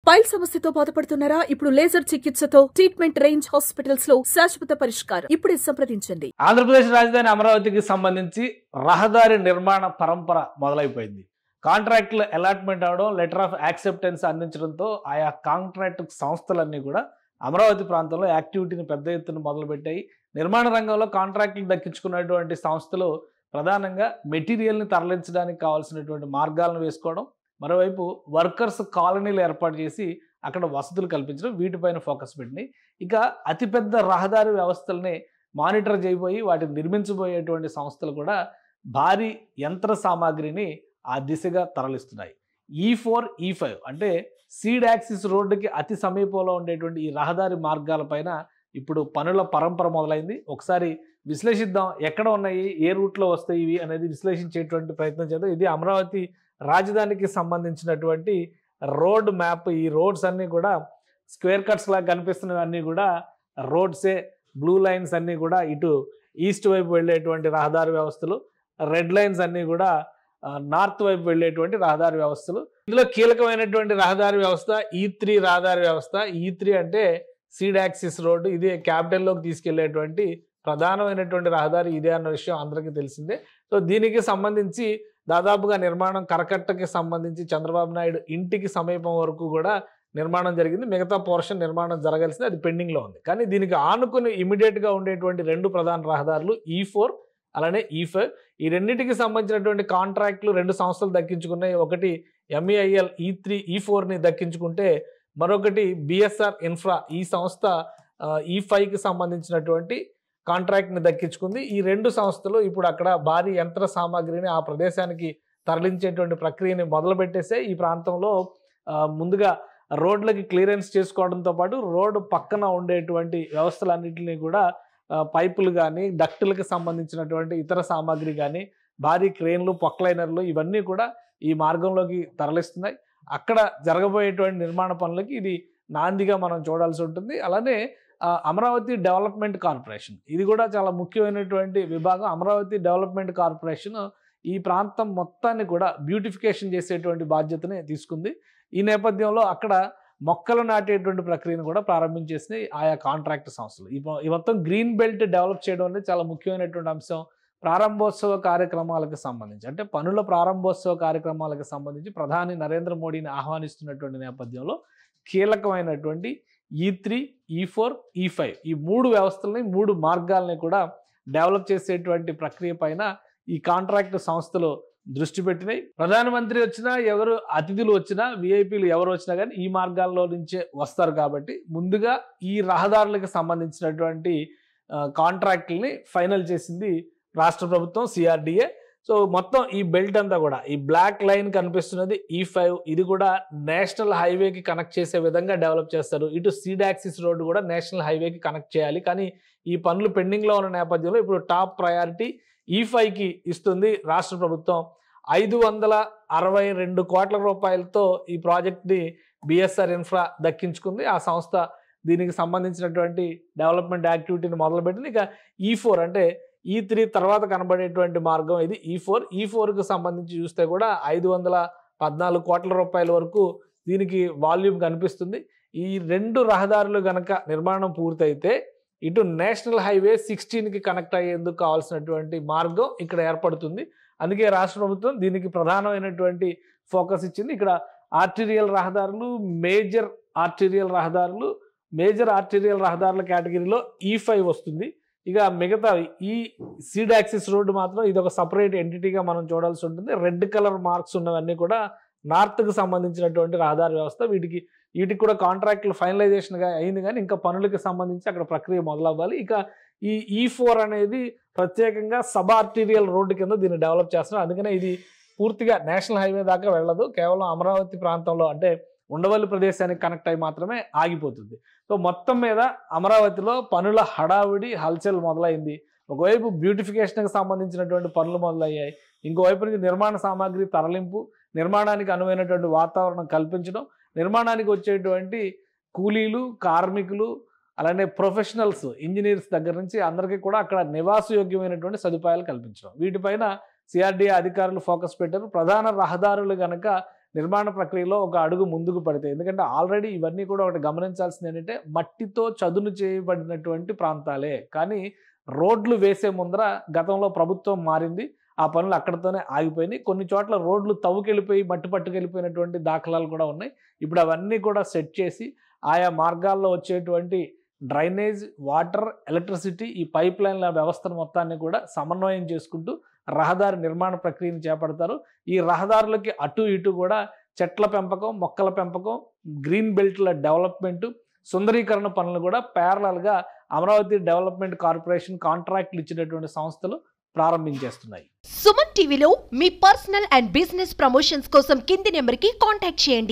Pile సమస్యతో బాధపడుతున్నారా? ఇప్పుడు లేజర్ చికిత్సతో ట్రీట్మెంట్ రేంజ్ హాస్పిటల్స్ లో శాశ్వత పరిష్కారం. ఇప్పుడే సంప్రదించండి. ఆంధ్రప్రదేశ్ రాజధాని అమరావతికి సంబంధించి రహదారి నిర్మాణ పరంపర మొదలైపోయింది. కాంట్రాక్టులు అలాట్మెంట్ అవడం, లెటర్ ఆఫ్ యాక్సెప్టెన్స్ అందించడంతో ఆయా కాంట్రాక్ట్ సంస్థలన్నీ కూడా అమరావతి ప్రాంతంలో యాక్టివిటీని పెద్ద ఎత్తున మొదలుపెట్టాయి. నిర్మాణ రంగంలో కాంట్రాక్టులు దక్కించుకున్నటువంటి సంస్థలు ప్రధానంగా మెటీరియల్ని తరలించడానికి కావాల్సినటువంటి మార్గాలను వేసుకోవడం, మరోవైపు వర్కర్స్ కాలనీలు ఏర్పాటు చేసి అక్కడ వసతులు కల్పించడం, వీటిపైన ఫోకస్ పెట్టినాయి. ఇక అతిపెద్ద రహదారి వ్యవస్థల్ని మానిటర్ చేయబోయి వాటిని నిర్మించబోయేటువంటి సంస్థలు కూడా భారీ యంత్ర సామాగ్రిని ఆ దిశగా తరలిస్తున్నాయి. E4, E5 అంటే సీడ్ యాక్సిస్ రోడ్డుకి అతి సమీపంలో ఉండేటువంటి ఈ రహదారి మార్గాలపైన ఇప్పుడు పనుల పరంపర మొదలైంది. ఒకసారి విశ్లేషిద్దాం, ఎక్కడ ఉన్నాయి, ఏ రూట్లో వస్తాయి ఇవి అనేది విశ్లేషించేటువంటి ప్రయత్నం చేద్దాం. ఇది అమరావతి రాజధానికి సంబంధించినటువంటి రోడ్ మ్యాప్. ఈ రోడ్స్ అన్నీ కూడా స్క్వేర్ కట్స్ లాగా కనిపిస్తున్నవన్నీ కూడా రోడ్సే. బ్లూ లైన్స్ అన్నీ కూడా ఇటు ఈస్ట్ వైపు వెళ్ళేటువంటి రహదారి వ్యవస్థలు, రెడ్ లైన్స్ అన్నీ కూడా నార్త్ వైపు వెళ్ళేటువంటి రహదారి వ్యవస్థలు. ఇందులో కీలకమైనటువంటి రహదారి వ్యవస్థ E3 రహదారి వ్యవస్థ. E3 అంటే సీడ్ యాక్సిస్ రోడ్డు. ఇది క్యాపిటల్లోకి తీసుకెళ్లేటువంటి ప్రధానమైనటువంటి రహదారి ఇదే అన్న విషయం అందరికీ తెలిసిందే. సో దీనికి సంబంధించి దాదాపుగా నిర్మాణం కరకట్టకి సంబంధించి చంద్రబాబు నాయుడు ఇంటికి సమీపం వరకు కూడా నిర్మాణం జరిగింది. మిగతా పోర్షన్ నిర్మాణం జరగాల్సింది, అది పెండింగ్లో ఉంది. కానీ దీనికి ఆనుకుని ఇమీడియట్గా ఉండేటువంటి రెండు ప్రధాన రహదారులు E4 అలానే E5. ఈ రెండింటికి సంబంధించినటువంటి కాంట్రాక్టులు రెండు సంస్థలు దక్కించుకున్నాయి. ఒకటి MEIL E3 E4ని దక్కించుకుంటే మరొకటి BSR ఇన్ఫ్రా ఈ సంస్థ E5కి సంబంధించినటువంటి కాంట్రాక్ట్ని దక్కించుకుంది. ఈ రెండు సంస్థలు ఇప్పుడు అక్కడ భారీ యంత్ర సామాగ్రిని ఆ ప్రదేశానికి తరలించేటువంటి ప్రక్రియని మొదలుపెట్టేసే. ఈ ప్రాంతంలో ముందుగా రోడ్లకి క్లియరెన్స్ చేసుకోవడంతో పాటు రోడ్డు పక్కన ఉండేటువంటి వ్యవస్థలన్నింటినీ కూడా పైపులు కానీ, డక్టులకు సంబంధించినటువంటి ఇతర సామాగ్రి కానీ, భారీ క్రేన్లు, పొక్లైనర్లు ఇవన్నీ కూడా ఈ మార్గంలోకి తరలిస్తున్నాయి. అక్కడ జరగబోయేటువంటి నిర్మాణ పనులకి ఇది నాందిగా మనం చూడాల్సి ఉంటుంది. అలానే అమరావతి డెవలప్మెంట్ కార్పొరేషన్, ఇది కూడా చాలా ముఖ్యమైనటువంటి విభాగం. అమరావతి డెవలప్మెంట్ కార్పొరేషన్ ఈ ప్రాంతం మొత్తాన్ని కూడా బ్యూటిఫికేషన్ చేసేటువంటి బాధ్యతని తీసుకుంది. ఈ నేపథ్యంలో అక్కడ మొక్కలు నాటేటువంటి ప్రక్రియను కూడా ప్రారంభించేసినాయి ఆయా కాంట్రాక్ట్ సంస్థలు. ఈ మొత్తం గ్రీన్ బెల్ట్ డెవలప్ చేయడం అనేది చాలా ముఖ్యమైనటువంటి అంశం. ప్రారంభోత్సవ కార్యక్రమాలకు సంబంధించి, అంటే పనుల ప్రారంభోత్సవ కార్యక్రమాలకు సంబంధించి ప్రధాని నరేంద్ర మోడీని ఆహ్వానిస్తున్నటువంటి నేపథ్యంలో కీలకమైనటువంటి E3, E4, E5 ఈ మూడు వ్యవస్థలని, మూడు మార్గాలని కూడా డెవలప్ చేసేటువంటి ప్రక్రియ పైన ఈ కాంట్రాక్ట్ సంస్థలు దృష్టి పెట్టినాయి. ప్రధానమంత్రి వచ్చినా, ఎవరు అతిథులు వచ్చినా, విఐపీలు ఎవరు వచ్చినా కానీ ఈ మార్గాల్లో నుంచే వస్తారు. కాబట్టి ముందుగా ఈ రహదారులకు సంబంధించినటువంటి కాంట్రాక్టుల్ని ఫైనల్ చేసింది రాష్ట్ర ప్రభుత్వం, CRDA. సో మొత్తం ఈ బెల్ట్ అంతా కూడా, ఈ బ్లాక్ లైన్ కనిపిస్తున్నది E5. ఇది కూడా నేషనల్ హైవేకి కనెక్ట్ చేసే విధంగా డెవలప్ చేస్తారు. ఇటు సీడ్ యాక్సిస్ రోడ్డు కూడా నేషనల్ హైవేకి కనెక్ట్ చేయాలి. కానీ ఈ పనులు పెండింగ్లో ఉన్న నేపథ్యంలో ఇప్పుడు టాప్ ప్రయారిటీ E5కి ఇస్తుంది రాష్ట్ర ప్రభుత్వం. 562 కోట్ల రూపాయలతో ఈ ప్రాజెక్ట్ని BSR ఇన్ఫ్రా దక్కించుకుంది. ఆ సంస్థ దీనికి సంబంధించినటువంటి డెవలప్మెంట్ యాక్టివిటీని మొదలుపెట్టింది. ఇక E4 అంటే E3 తర్వాత కనబడేటువంటి మార్గం ఇది E4కి సంబంధించి చూస్తే కూడా 514 కోట్ల రూపాయల వరకు దీనికి వాల్యూమ్ కనిపిస్తుంది. ఈ రెండు రహదారులు గనక నిర్మాణం పూర్తయితే ఇటు నేషనల్ హైవే 16కి కనెక్ట్ అయ్యేందుకు కావాల్సినటువంటి మార్గం ఇక్కడ ఏర్పడుతుంది. అందుకే రాష్ట్ర ప్రభుత్వం దీనికి ప్రధానమైనటువంటి ఫోకస్ ఇచ్చింది. ఇక్కడ ఆర్టీరియల్ రహదారులు, మేజర్ ఆర్టీరియల్ రహదారుల కేటగిరీలో E5 వస్తుంది. ఇక మిగతా ఈ సీడ్ యాక్సిస్ రోడ్డు మాత్రం ఇది ఒక సపరేట్ ఎంటిటీగా మనం చూడాల్సి ఉంటుంది. రెడ్ కలర్ మార్క్స్ ఉన్నవన్నీ కూడా నార్త్కి సంబంధించినటువంటి రహదారి వ్యవస్థ. వీటికి కూడా కాంట్రాక్టులు ఫైనలైజేషన్గా అయింది, కానీ ఇంకా పనులకి సంబంధించి అక్కడ ప్రక్రియ మొదలవ్వాలి. ఇక ఈ E4 అనేది ప్రత్యేకంగా సబ్ ఆర్టీరియల్ రోడ్డు కింద దీన్ని డెవలప్ చేస్తున్నారు. అందుకనే ఇది పూర్తిగా నేషనల్ హైవే దాకా వెళ్ళదు, కేవలం అమరావతి ప్రాంతంలో అంటే ఉండవల్లి ప్రదేశానికి కనెక్ట్ అయి మాత్రమే ఆగిపోతుంది. సో మొత్తం మీద అమరావతిలో పనుల హడావిడి, హల్చల్ మొదలైంది. ఒకవైపు బ్యూటిఫికేషన్కి సంబంధించినటువంటి పనులు మొదలయ్యాయి, ఇంకోవైపు నుంచి నిర్మాణ సామాగ్రి తరలింపు, నిర్మాణానికి అనువైనటువంటి వాతావరణం కల్పించడం, నిర్మాణానికి వచ్చేటువంటి కూలీలు, కార్మికులు, అలానే ప్రొఫెషనల్స్, ఇంజనీర్స్ దగ్గర నుంచి అందరికీ కూడా అక్కడ నివాసయోగ్యమైనటువంటి సదుపాయాలు కల్పించడం, వీటిపైన CRDA అధికారులు ఫోకస్ పెట్టారు. ప్రధాన రహదారులు కనుక నిర్మాణ ప్రక్రియలో ఒక అడుగు ముందుకు పడతాయి. ఎందుకంటే ఆల్రెడీ ఇవన్నీ కూడా ఒకటి గమనించాల్సింది ఏంటంటే మట్టితో చదును చేయబడినటువంటి ప్రాంతాలే. కానీ రోడ్లు వేసే ముందర గతంలో ప్రభుత్వం మారింది. ఆ పనులు అక్కడితోనే ఆగిపోయినాయి. కొన్ని చోట్ల రోడ్లు తవ్వుకెళ్ళిపోయి మట్టి పట్టుకెళ్ళిపోయినటువంటి దాఖలాలు కూడా ఉన్నాయి. ఇప్పుడు అవన్నీ కూడా సెట్ చేసి ఆయా మార్గాల్లో వచ్చేటువంటి డ్రైనేజ్, వాటర్, ఎలక్ట్రిసిటీ ఈ పైప్ లైన్ల వ్యవస్థను మొత్తాన్ని కూడా సమన్వయం చేసుకుంటూ రహదారి నిర్మాణ ప్రక్రియను చేపడతారు. ఈ రహదారులకి అటు ఇటు కూడా చెట్ల పెంపకం, మొక్కల పెంపకం, గ్రీన్ బెల్ట్ల డెవలప్మెంట్, సుందరీకరణ పనులు కూడా ప్యారలల్గా అమరావతి డెవలప్మెంట్ కార్పొరేషన్ కాంట్రాక్ట్లు ఇచ్చినటువంటి సంస్థలు ప్రారంభించేస్తున్నాయి. సుమన్ టీవీలో మీ పర్సనల్ అండ్ బిజినెస్ ప్రమోషన్స్ కోసం కింది నెంబర్కి కాంటాక్ట్ చేయండి.